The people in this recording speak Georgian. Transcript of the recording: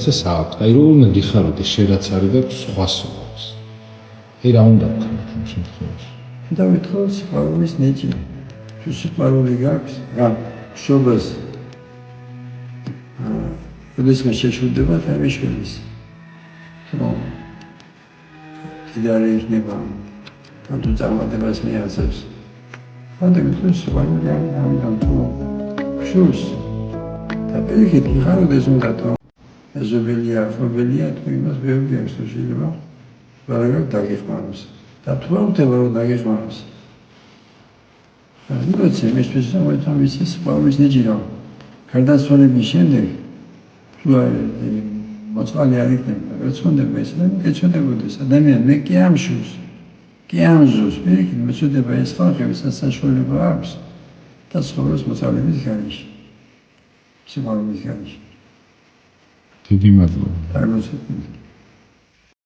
ვიღაცას აქვს. აი რომ უნდა დიხაროთ შე რაც არის და სხვა სულს. აი რა უნდა ვქნათ ამ შემთხვევაში? და ვითხოვს სიყვარულის ნიჭი. თუ სიყვარული გაქვს, რა მშობელს როდესაც შეშურდება თავიშვილის. რომ დიდარი იქნება, ან თუ წარმატებას მიაღწევს. πάντα ვითხოვს სიყვარული ამიტომ თუ შურს და პირიქით იხაროდეს უნდა თუ მეზობელია, ახობელია, თუ იმას ბევრი აქვს თუ შეიძლება ვარაგარ დაგიხმაროს. და თუ არ ხდება რომ დაგიხმაროს. როცა მისთვის სამოითა ვიცი სიყვარულის ნიჭი რა. გარდაცვალების შემდეგ თუ მოწყალე არ იქნება, ეცონდება ეს და ეცოდებოდეს ადამიანი მე კი ამშურს, კი ამზოს, პირიქით მეცოდება ეს ხალხი, ვისაც საშუალება აქვს და ცხოვრობს მოწალების გარეშე. სიყვარულის გარეშე. დიდი მადლობა. დაგმოსვით.